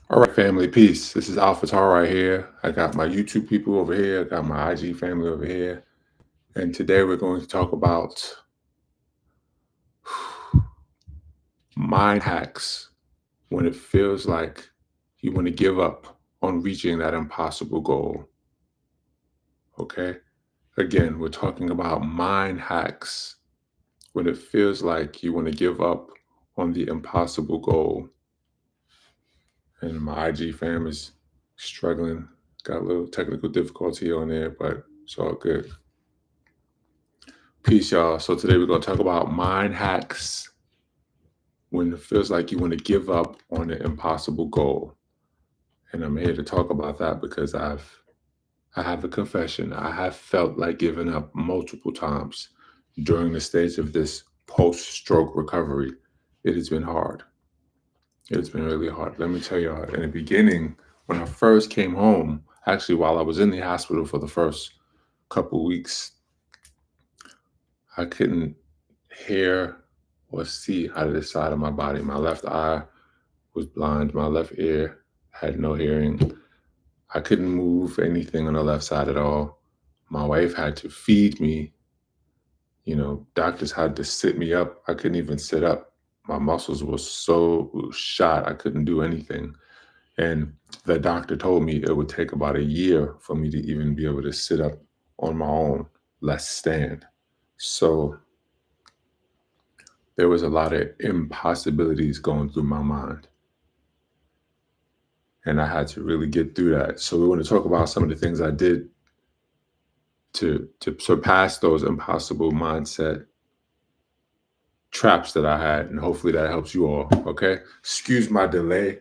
All right, family, peace. This is Alpha Tar right here. I got my YouTube people over here. I got my IG family over here. And today we're going to talk about mind hacks when it feels like you want to give up on reaching that impossible goal. Okay? Again, we're talking about mind hacks when it feels like you want to give up on the impossible goal. And my IG fam is struggling. Got a little technical difficulty on there, but it's all good. Peace, y'all. So today we're going to talk about mind hacks when it feels like you want to give up on an impossible goal. And I'm here to talk about that because I have a confession. I have felt like giving up multiple times during the stage of this post-stroke recovery. It has been hard. It's been really hard. Let me tell y'all, in the beginning, when I first came home, actually while I was in the hospital for the first couple weeks, I couldn't hear or see out of the side of my body. My left eye was blind. My left ear had no hearing. I couldn't move anything on the left side at all. My wife had to feed me. Doctors had to sit me up. I couldn't even sit up. My muscles were so shot, I couldn't do anything. And the doctor told me it would take about a year for me to even be able to sit up on my own, less stand. So there was a lot of impossibilities going through my mind. And I had to really get through that. So we want to talk about some of the things I did to surpass those impossible mindset traps that I had. And hopefully that helps you all. Okay. Excuse my delay.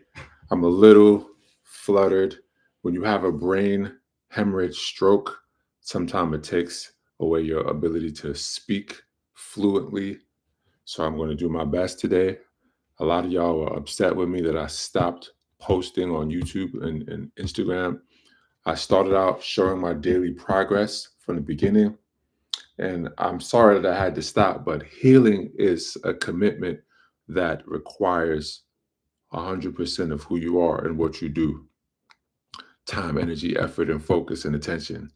I'm a little fluttered. When you have a brain hemorrhage stroke, sometimes it takes away your ability to speak fluently. So I'm going to do my best today. A lot of y'all were upset with me that I stopped posting on YouTube and Instagram. I started out showing my daily progress from the beginning, and I'm sorry that I had to stop, but healing is a commitment that requires 100% of who you are and what you do: time, energy, effort, and focus and attention.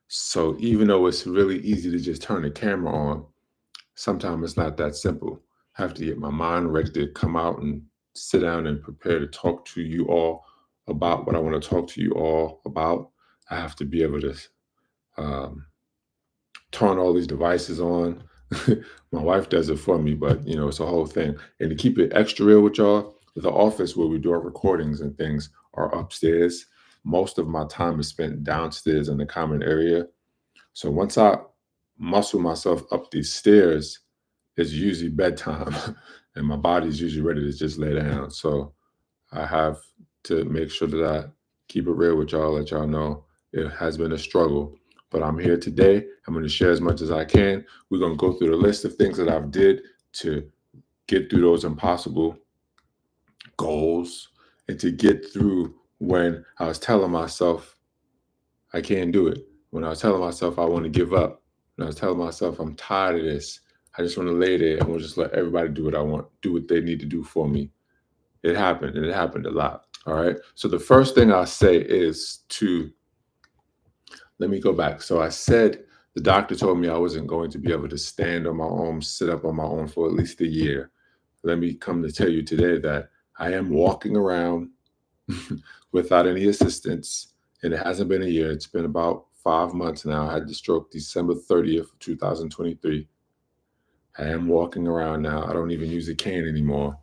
So even though it's really easy to just turn the camera on, sometimes it's not that simple. I have to get my mind ready to come out and sit down and prepare to talk to you all about what I want to talk to you all about. I have to be able to um, turn all these devices on. My wife does it for me, but it's a whole thing. And to keep it extra real with y'all, the office where we do our recordings and things are upstairs. Most of my time is spent downstairs in the common area. So once I muscle myself up these stairs, it's usually bedtime and my body's usually ready to just lay down. So I have to make sure that I keep it real with y'all, let y'all know it has been a struggle. But I'm here today. I'm going to share as much as I can. We're going to go through the list of things that I've did to get through those impossible goals and to get through when I was telling myself I can't do it. When I was telling myself I want to give up. When I was telling myself I'm tired of this. I just want to lay there and we'll just let everybody do what I want, do what they need to do for me. It happened, and it happened a lot. All right. So the first thing I'll say is to let me go back. So I said the doctor told me I wasn't going to be able to stand on my own, sit up on my own for at least a year. Let me come to tell you today that I am walking around without any assistance, and it hasn't been a year. It's been about 5 months now. I had the stroke December 30th, 2023. I am walking around now. I don't even use a cane anymore.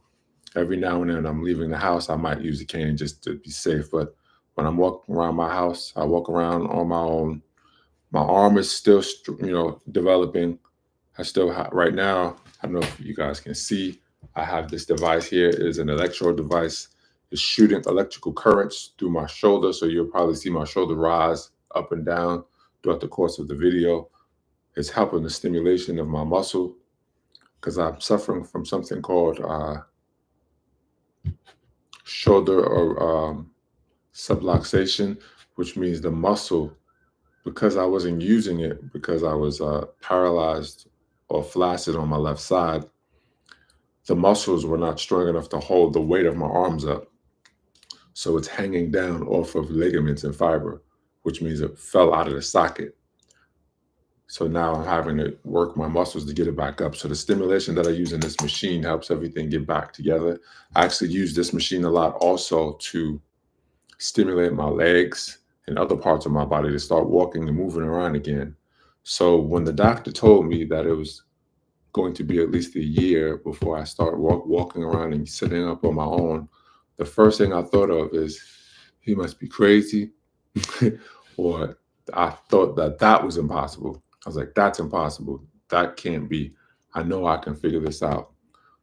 Every now and then I'm leaving the house, I might use a cane just to be safe. But when I'm walking around my house, I walk around on my own. My arm is still, developing. I still right now. I don't know if you guys can see. I have this device here. It is an electrode device. It's shooting electrical currents through my shoulder, so you'll probably see my shoulder rise up and down throughout the course of the video. It's helping the stimulation of my muscle because I'm suffering from something called shoulder or subluxation, which means the muscle, because I wasn't using it, because I was paralyzed or flaccid on my left side, the muscles were not strong enough to hold the weight of my arms up. So it's hanging down off of ligaments and fiber, which means it fell out of the socket. So now I'm having to work my muscles to get it back up. So the stimulation that I use in this machine helps everything get back together. I actually use this machine a lot also to stimulate my legs and other parts of my body to start walking and moving around again. So when the doctor told me that it was going to be at least a year before I start walking around and sitting up on my own, the first thing I thought of is he must be crazy, or I thought that that was impossible. I was like, that's impossible. That can't be. I know I can figure this out.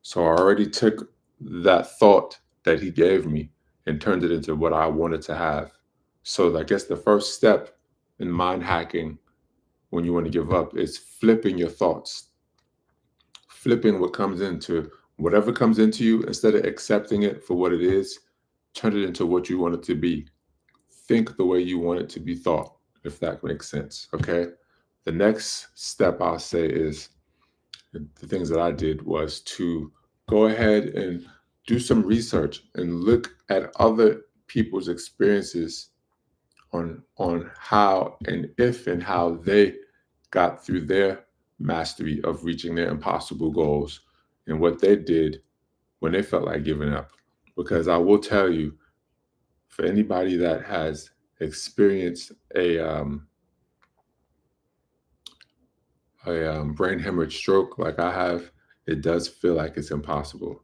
So I already took that thought that he gave me and turned it into what I wanted to have. So I guess the first step in mind hacking when you want to give up is flipping your thoughts, flipping what comes into whatever comes into you, instead of accepting it for what it is, turn it into what you want it to be. Think the way you want it to be thought, if that makes sense. Okay. The next step I'll say is the things that I did was to go ahead and do some research and look at other people's experiences on how and if and how they got through their mastery of reaching their impossible goals and what they did when they felt like giving up. Because I will tell you, for anybody that has experienced a brain hemorrhage stroke like I have, it does feel like it's impossible.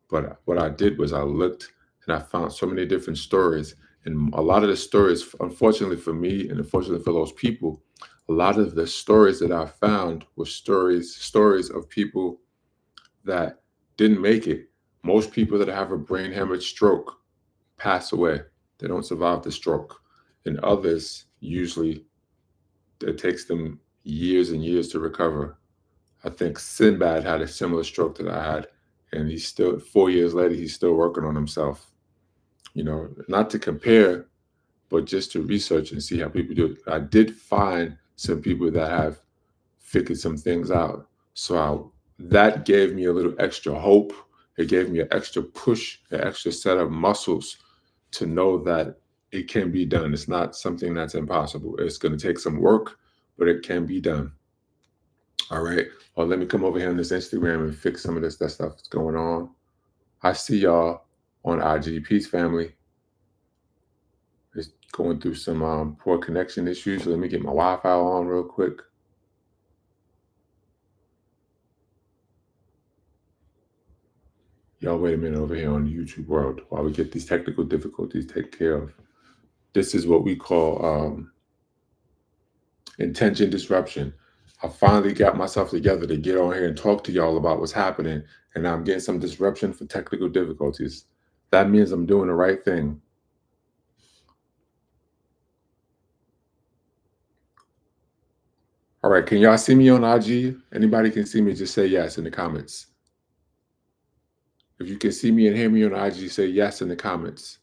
But what I did was I looked and I found so many different stories. And a lot of the stories, unfortunately for me and unfortunately for those people, a lot of the stories that I found were stories of people that didn't make it. Most people that have a brain hemorrhage stroke pass away. They don't survive the stroke. And others, usually, it takes them years and years to recover. I think Sinbad had a similar stroke that I had, and he's still 4 years later, he's still working on himself. Not to compare, but just to research and see how people do it. I did find some people that have figured some things out. That gave me a little extra hope. It gave me an extra push, an extra set of muscles to know that it can be done. It's not something that's impossible. It's going to take some work, but it can be done. All right. Well, let me come over here on this Instagram and fix some of this that stuff that's going on. I see y'all on IG. Peace, family. It's going through some poor connection issues. So let me get my Wi-Fi on real quick. Y'all wait a minute over here on the YouTube world while we get these technical difficulties taken care of. This is what we call intention disruption. I finally got myself together to get on here and talk to y'all about what's happening, and I'm getting some disruption for technical difficulties. That means I'm doing the right thing. All right, can y'all see me on IG? Anybody can see me, just say yes in the comments. If you can see me and hear me on IG, say yes in the comments.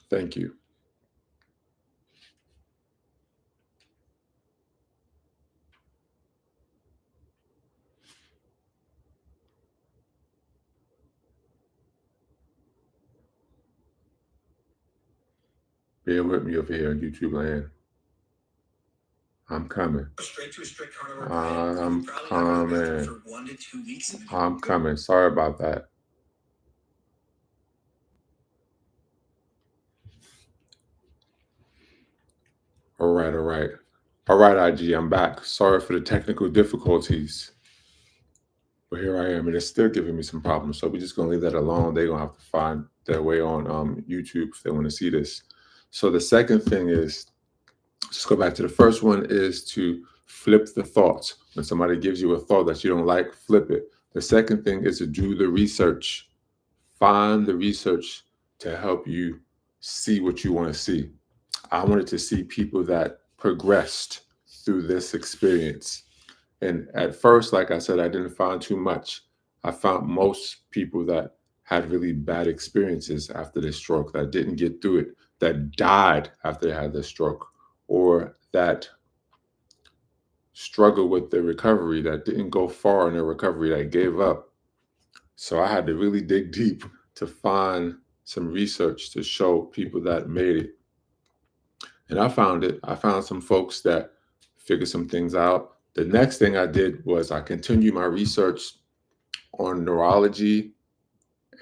Thank you. Bear with me over here on YouTube land. I'm coming. I'm coming. I'm coming. Sorry about that. All right, all right. All right, IG, I'm back. Sorry for the technical difficulties. But here I am, and it's still giving me some problems. So we're just gonna leave that alone. They're gonna have to find their way on YouTube if they want to see this. So the second thing is, just go back to the first one, is to flip the thoughts. When somebody gives you a thought that you don't like, flip it. The second thing is to do the research. Find the research to help you see what you want to see. I wanted to see people that progressed through this experience. And at first, like I said, I didn't find too much. I found most people that had really bad experiences after this stroke, that didn't get through it, that died after they had the stroke, or that struggled with their recovery, that didn't go far in their recovery, that gave up. So I had to really dig deep to find some research to show people that made it. And I found it. I found some folks that figured some things out. The next thing I did was I continued my research on neurology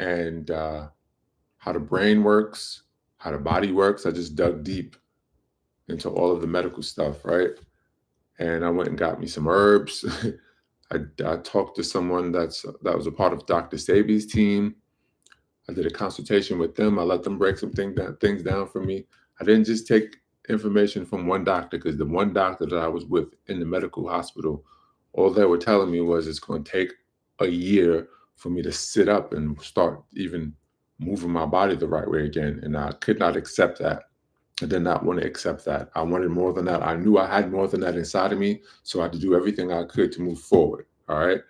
and how the brain works, how the body works. I just dug deep into all of the medical stuff, right? And I went and got me some herbs. I talked to someone that was a part of Dr. Sabi's team. I did a consultation with them. I let them break some things down for me. I didn't just take information from one doctor, because the one doctor that I was with in the medical hospital, all they were telling me was it's going to take a year for me to sit up and start even moving my body the right way again. And I could not accept that. I did not want to accept that. I wanted more than that. I knew I had more than that inside of me. So I had to do everything I could to move forward. All right.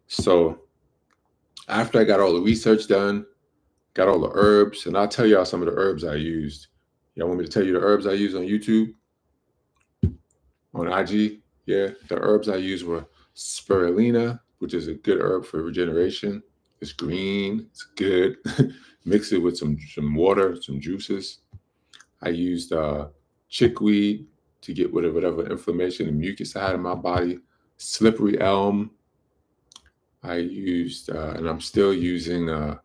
So after I got all the research done, got all the herbs, and I'll tell y'all some of the herbs I used. Y'all want me to tell you the herbs I used on YouTube, on IG? Yeah, the herbs I used were spirulina, which is a good herb for regeneration. It's green, it's good. Mix it with some water, some juices. I used chickweed to get rid of whatever inflammation and mucus I had in my body. Slippery elm. I used, and I'm still using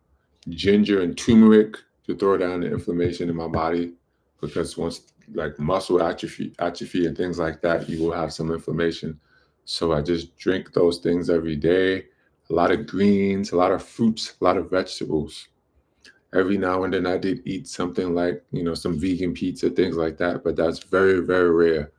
ginger and turmeric to throw down the inflammation in my body, because once like muscle atrophy and things like that, you will have some inflammation. So I just drink those things every day. A lot of greens, a lot of fruits, a lot of vegetables. Every now and then I did eat something like, some vegan pizza, things like that, but that's very, very rare.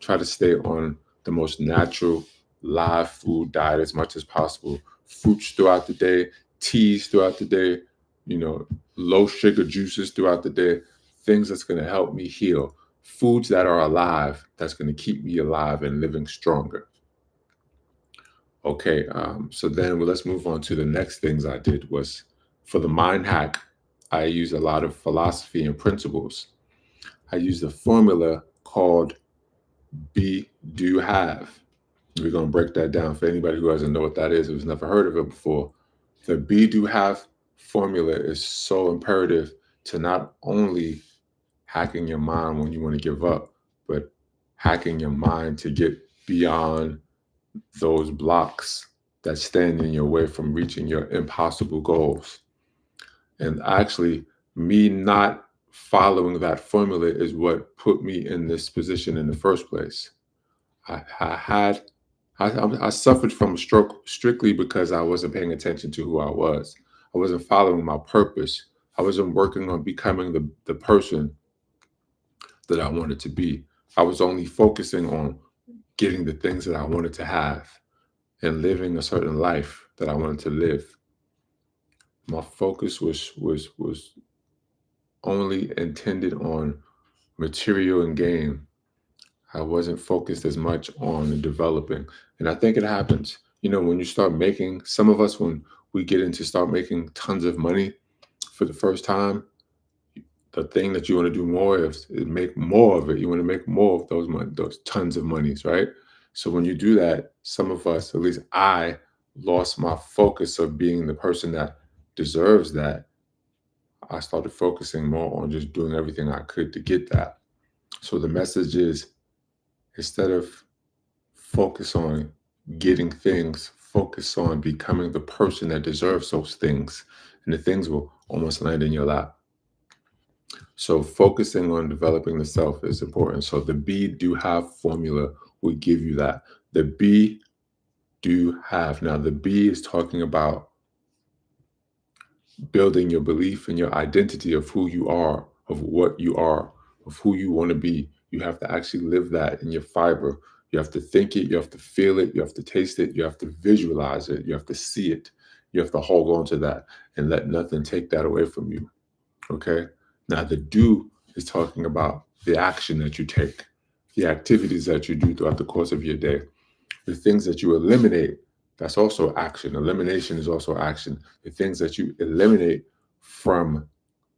Try to stay on the most natural live food diet as much as possible. Fruits throughout the day, teas throughout the day, you know, low sugar juices throughout the day, things that's going to help me heal. Foods that are alive, that's going to keep me alive and living stronger. Okay, so then let's move on to the next things I did was for the mind hack. I use a lot of philosophy and principles. I use a formula called be, do, have. We're going to break that down for anybody who doesn't know what that is, who's never heard of it before. The be, do, have formula is so imperative to not only hacking your mind when you want to give up, but hacking your mind to get beyond those blocks that stand in your way from reaching your impossible goals. And actually, me not following that formula is what put me in this position in the first place. I suffered from a stroke strictly because I wasn't paying attention to who I was. I wasn't following my purpose. I wasn't working on becoming the person that I wanted to be. I was only focusing on getting the things that I wanted to have and living a certain life that I wanted to live. My focus was only intended on material and gain. I wasn't focused as much on developing. And I think it happens. When you start making, some of us, when we get into start making tons of money for the first time, the thing that you want to do more of is make more of it. You want to make more of those money, those tons of monies, right? So when you do that, some of us, at least I, lost my focus of being the person that deserves that. I started focusing more on just doing everything I could to get that. So the message is, instead of focus on getting things, focus on becoming the person that deserves those things, and the things will almost land in your lap. So focusing on developing the self is important. So the be, do, have formula will give you that. The be, do, have. Now the be is talking about building your belief and your identity of who you are, of what you are, of who you want to be. You have to actually live that in your fiber. You have to think it, you have to feel it, you have to taste it, you have to visualize it, you have to see it. You have to hold on to that and let nothing take that away from you. Okay? Now, the do is talking about the action that you take, the activities that you do throughout the course of your day, the things that you eliminate. That's also action. Elimination is also action. The things that you eliminate from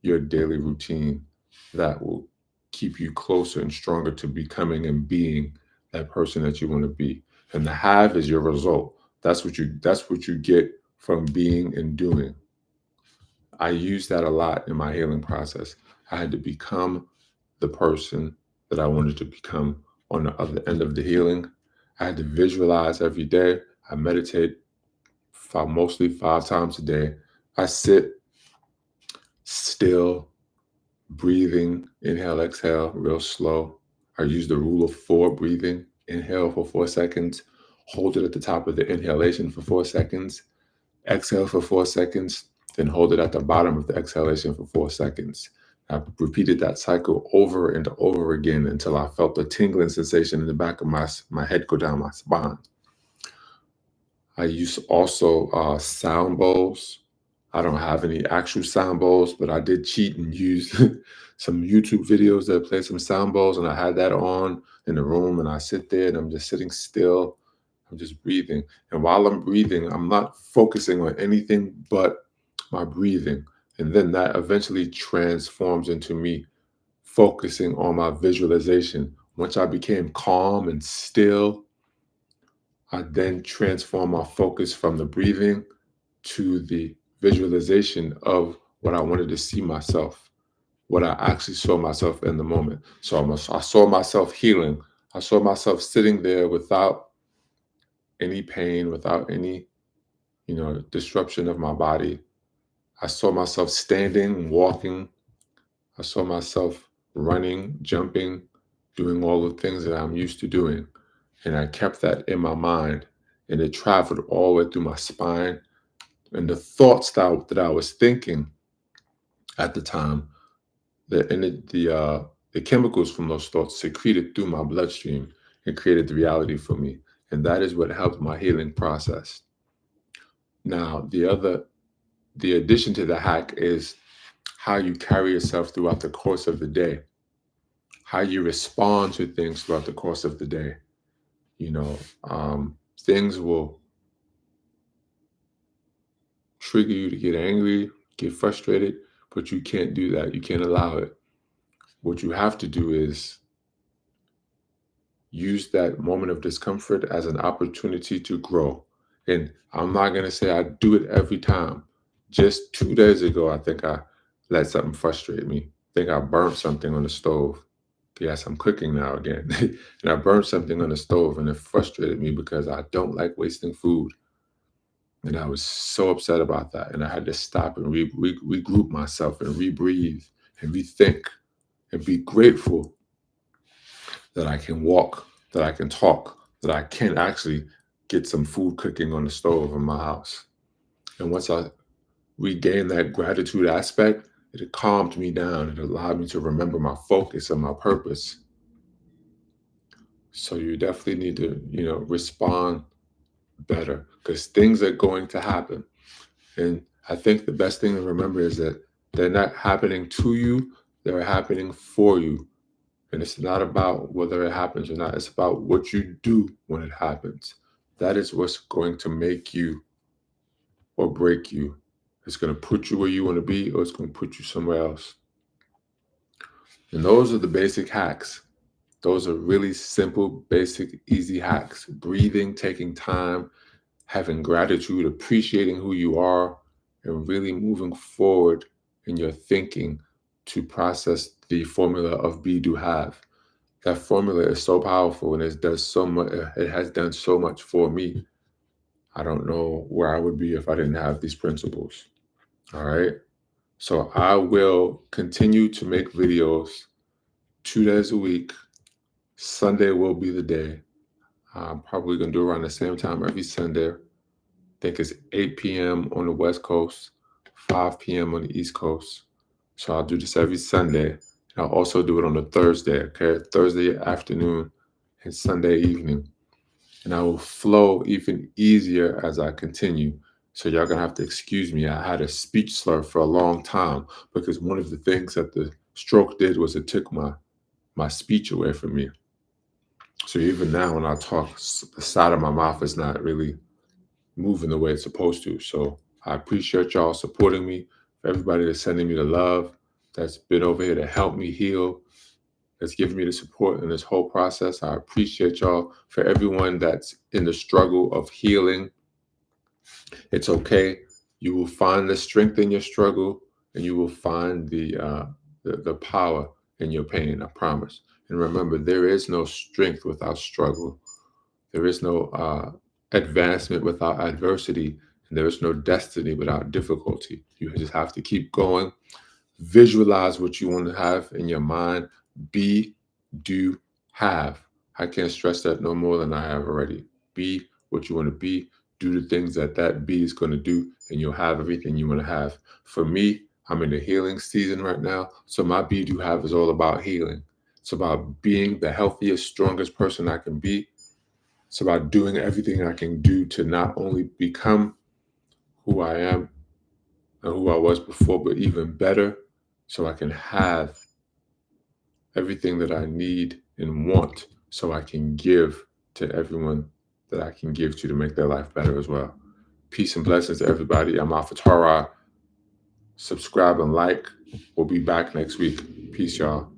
your daily routine that will keep you closer and stronger to becoming and being that person that you want to be. And the have is your result. That's what you get from being and doing. I used that a lot in my healing process. I had to become the person that I wanted to become on the other end of the healing. I had to visualize every day. I meditate mostly 5 times a day. I sit still, breathing, inhale, exhale, real slow. I use the rule of 4 breathing. Inhale for 4 seconds, hold it at the top of the inhalation for 4 seconds, exhale for 4 seconds, then hold it at the bottom of the exhalation for 4 seconds. I repeated that cycle over and over again until I felt a tingling sensation in the back of my head go down my spine. I use also sound bowls. I don't have any actual sound bowls, but I did cheat and use some YouTube videos that play some sound bowls, and I had that on in the room, and I sit there and I'm just sitting still. I'm just breathing. And while I'm breathing, I'm not focusing on anything but my breathing. And then that eventually transforms into me focusing on my visualization. Once I became calm and still, I then transform my focus from the breathing to the visualization of what I wanted to see myself, what I actually saw myself in the moment. So I saw myself healing. I saw myself sitting there without any pain, without any, disruption of my body. I saw myself standing, walking. I saw myself running, jumping, doing all the things that I'm used to doing. And I kept that in my mind, and it traveled all the way through my spine. And the thoughts that I was thinking at the time, the chemicals from those thoughts secreted through my bloodstream and created the reality for me. And that is what helped my healing process. Now, the addition to the hack is how you carry yourself throughout the course of the day, how you respond to things throughout the course of the day. You know, things will trigger you to get angry, get frustrated, but you can't do that. You can't allow it. What you have to do is use that moment of discomfort as an opportunity to grow. And I'm not going to say I do it every time. Just 2 days ago, I think I let something frustrate me. I think I burnt something on the stove. Yes, I'm cooking now again. And I burned something on the stove, and it frustrated me because I don't like wasting food. And I was so upset about that. And I had to stop and regroup myself and rebreathe and rethink and be grateful that I can walk, that I can talk, that I can actually get some food cooking on the stove in my house. And once I regained that gratitude aspect, it calmed me down. It allowed me to remember my focus and my purpose. So you definitely need to, respond better because things are going to happen. And I think the best thing to remember is that they're not happening to you, they're happening for you. And it's not about whether it happens or not. It's about what you do when it happens. That is what's going to make you or break you. It's going to put you where you want to be, or it's going to put you somewhere else. And those are the basic hacks. Those are really simple, basic, easy hacks. Breathing, taking time, having gratitude, appreciating who you are, and really moving forward in your thinking to process the formula of be, do, have. That formula is so powerful, and it does so much. It has done so much for me. I don't know where I would be if I didn't have these principles. All right. So I will continue to make videos 2 days a week. Sunday will be the day. I'm probably going to do around the same time every Sunday. I think it's 8 p.m. on the West Coast, 5 p.m. on the East Coast. So I'll do this every Sunday. And I'll also do it on a Thursday, okay? Thursday afternoon and Sunday evening. And I will flow even easier as I continue. So y'all gonna have to excuse me. I had a speech slur for a long time because one of the things that the stroke did was it took my speech away from me. So even now when I talk, the side of my mouth is not really moving the way it's supposed to. So I appreciate y'all supporting me, for everybody that's sending me the love, that's been over here to help me heal, that's giving me the support in this whole process. I appreciate y'all. For everyone that's in the struggle of healing, it's okay. You will find the strength in your struggle. and you will find the power in your pain. I promise. And remember, there is no strength without struggle. There is no advancement without adversity, and there is no destiny without difficulty. You just have to keep going. Visualize what you want to have in your mind. Be, do, have. I can't stress that no more than I have already. Be what you want to be. Do the things that that be is going to do, and you'll have everything you want to have. For me, I'm in the healing season right now. So my be, do, have is all about healing. It's about being the healthiest, strongest person I can be. It's about doing everything I can do to not only become who I am and who I was before, but even better, so I can have everything that I need and want, so I can give to everyone that I can give to make their life better as well. Peace and blessings to everybody. I'm Alpha Torah. Subscribe and like. We'll be back next week. Peace, y'all.